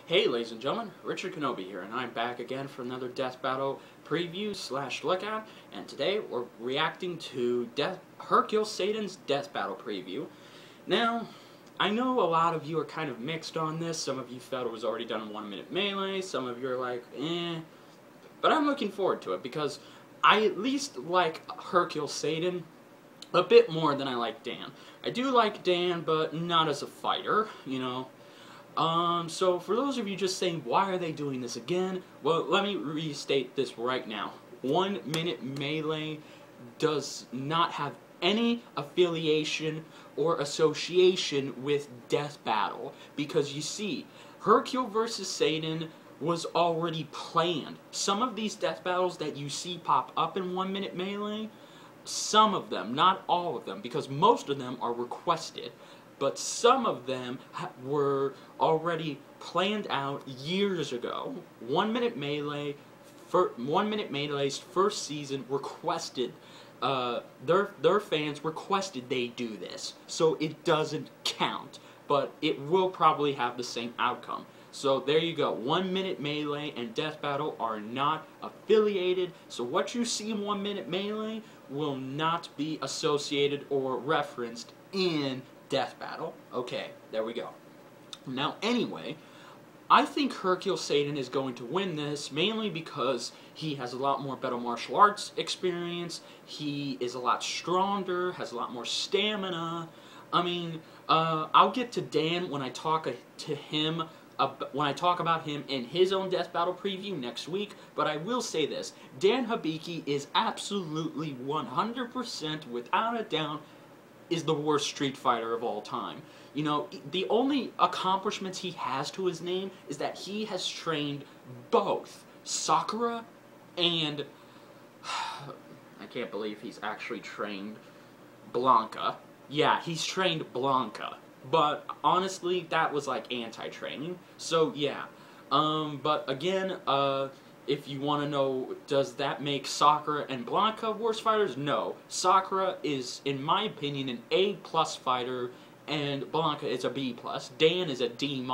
Hey ladies and gentlemen, Richard Kenobi here, and I'm back again for another Death Battle preview / lookout, and today we're reacting to Hercule Satan's Death Battle preview. Now, I know a lot of you are kind of mixed on this. Some of you felt it was already done in 1 minute melee, some of you are like, but I'm looking forward to it because I at least like Hercule Satan a bit more than I like Dan. I do like Dan, but not as a fighter, you know. So for those of you just saying, why are they doing this again? Well, let me restate this right now. 1 minute melee does not have any affiliation or association with Death Battle. Because you see, Hercule versus Satan was already planned. Some of these Death Battles that you see pop up in 1 minute melee, some of them, not all of them, because most of them are requested. But some of them were already planned out years ago. 1 minute melee, 1 minute melee's first season requested, their fans requested they do this. So it doesn't count, but it will probably have the same outcome. So there you go. 1 minute melee and Death Battle are not affiliated. So what you see in 1 minute melee will not be associated or referenced in Death Battle. Okay, there we go. Now, anyway, I think Hercule Satan is going to win this, mainly because he has a lot more better martial arts experience, he is a lot stronger, has a lot more stamina. I mean, I'll get to Dan when I talk to him, when I talk about him in his own Death Battle preview next week, but I will say this, Dan Hibiki is absolutely 100% without a doubt is the worst Street Fighter of all time. You know, the only accomplishments he has to his name is that he has trained both Sakura and I can't believe he's actually trained Blanca. Yeah, he's trained Blanca. But honestly, that was like anti-training. So yeah. But again, if you want to know, does that make Sakura and Blanca worse fighters? No. Sakura is, in my opinion, an A+ fighter, and Blanca is a B+. Dan is a D-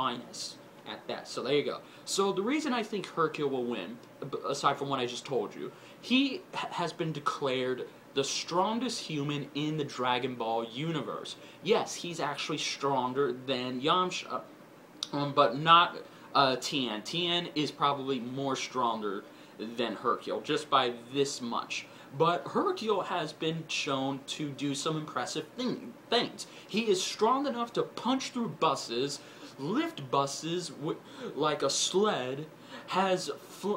at that. So there you go. So the reason I think Hercule will win, aside from what I just told you, he has been declared the strongest human in the Dragon Ball universe. Yes, he's actually stronger than Yamcha, but not Tien. Tien is probably more stronger than Hercule, just by this much. But Hercule has been shown to do some impressive things. He is strong enough to punch through buses, lift buses like a sled, has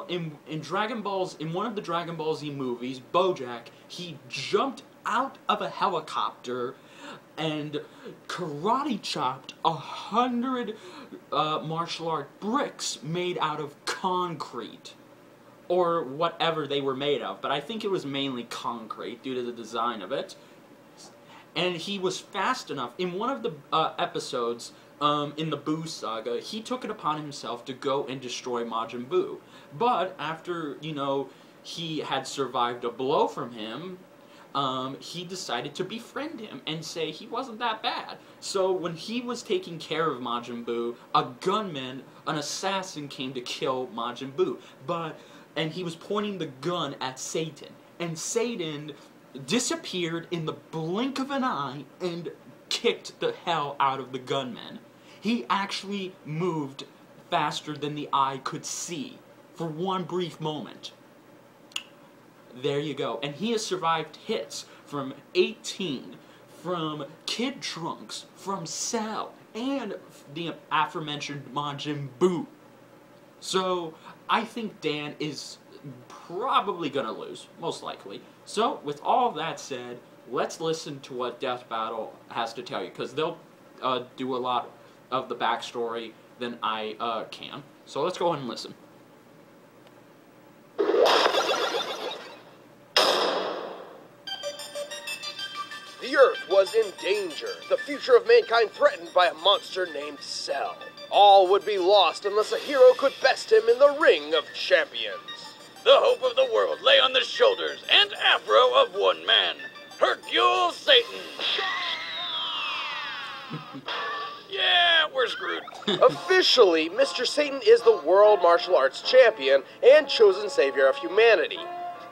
in Dragon Balls, in one of the Dragon Ball Z movies, BoJack, he jumped out of a helicopter and karate chopped 100 martial art bricks made out of concrete. Or whatever they were made of, but I think it was mainly concrete due to the design of it. And he was fast enough. In one of the episodes, in the Buu saga, he took it upon himself to go and destroy Majin Buu. But after, you know, he had survived a blow from him, he decided to befriend him and say he wasn't that bad. So when he was taking care of Majin Buu, a gunman, an assassin came to kill Majin Buu. And he was pointing the gun at Satan. And Satan disappeared in the blink of an eye and kicked the hell out of the gunman. He actually moved faster than the eye could see for one brief moment. There you go. And he has survived hits from 18, from Kid Trunks, from Cell, and the aforementioned Majin Buu. So, I think Dan is probably gonna lose, most likely. So, with all that said, let's listen to what Death Battle has to tell you, because they'll do a lot of the backstory than I can. So let's go ahead and listen. The Earth was in danger, the future of mankind threatened by a monster named Cell. All would be lost unless a hero could best him in the ring of champions. The hope of the world lay on the shoulders and afro of one man, Hercule Satan. Yeah, we're screwed. Officially, Mr. Satan is the World Martial Arts Champion and chosen savior of humanity.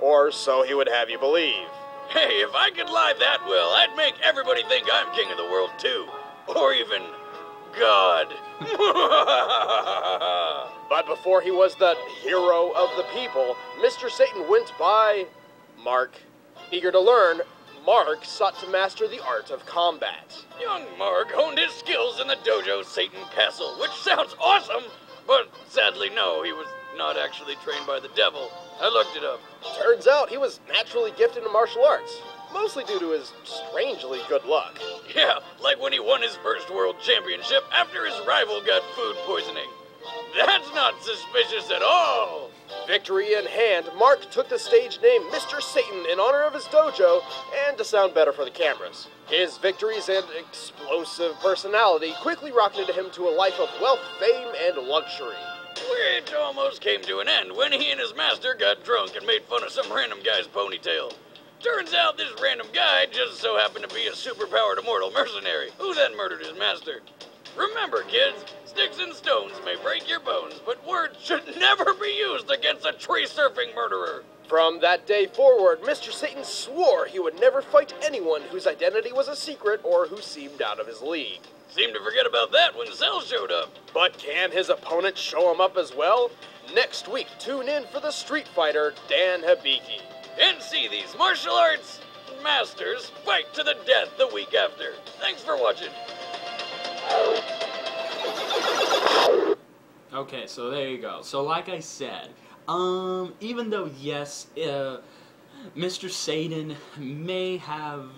Or so he would have you believe. Hey, if I could lie that well, I'd make everybody think I'm king of the world too. Or even God. But before he was the hero of the people, Mr. Satan went by Mark. Eager to learn, Mark sought to master the art of combat. Young Mark honed his skills in the dojo Satan Castle, which sounds awesome, but sadly no, he was not actually trained by the devil. I looked it up. Turns out he was naturally gifted in martial arts, mostly due to his strangely good luck. Yeah, like when he won his first world championship after his rival got food poisoning. That's not suspicious at all. Victory in hand, Mark took the stage name Mr. Satan in honor of his dojo and to sound better for the cameras. His victories and explosive personality quickly rocketed him to a life of wealth, fame, and luxury. Which almost came to an end when he and his master got drunk and made fun of some random guy's ponytail. Turns out this random guy just so happened to be a superpowered immortal mercenary, who then murdered his master. Remember, kids, sticks and stones may break your bones, but words should never be used against a tree-surfing murderer. From that day forward, Mr. Satan swore he would never fight anyone whose identity was a secret or who seemed out of his league. Seemed to forget about that when Cell showed up. But can his opponent show him up as well? Next week, tune in for the Street Fighter, Dan Hibiki. And see these martial arts masters fight to the death the week after. Thanks for watching. Okay, so there you go. So like I said, even though yes, Mr. Satan may have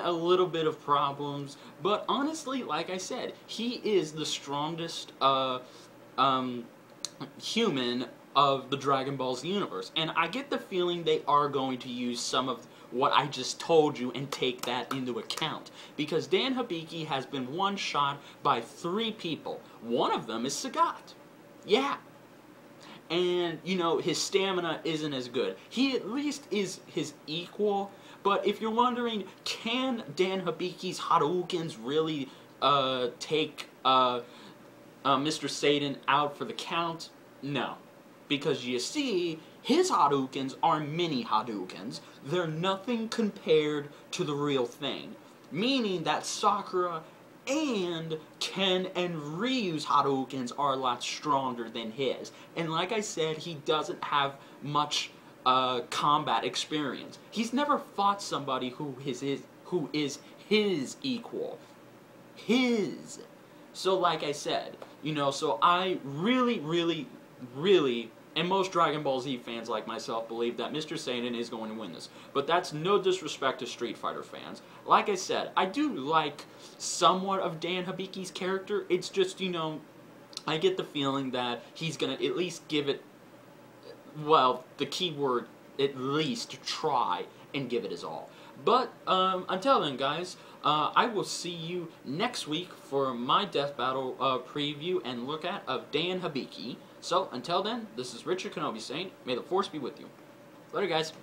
a little bit of problems, but honestly, like I said, he is the strongest human of the Dragon Ball Z universe, and I get the feeling they are going to use some of what I just told you and take that into account, because Dan Hibiki has been one-shot by 3 people. One of them is Sagat. Yeah. And, you know, his stamina isn't as good. He at least is his equal, but if you're wondering, can Dan Hibiki's Hadoukens really take Mr. Satan out for the count? No. Because you see, his Hadoukens are mini Hadoukens. They're nothing compared to the real thing. Meaning that Sakura and Ken and Ryu's Hadoukens are a lot stronger than his. And like I said, he doesn't have much combat experience. He's never fought somebody who is his equal. His. So like I said, you know, so I really, and most Dragon Ball Z fans like myself believe that Mr. Satan is going to win this. But that's no disrespect to Street Fighter fans. Like I said, I do like somewhat of Dan Hibiki's character. It's just, you know, I get the feeling that he's going to at least give it, well, the key word, at least try and give it his all. But until then, guys, I will see you next week for my Death Battle preview and look at of Dan Hibiki. So, until then, this is Richard Kenobi saying, may the Force be with you. Later, guys.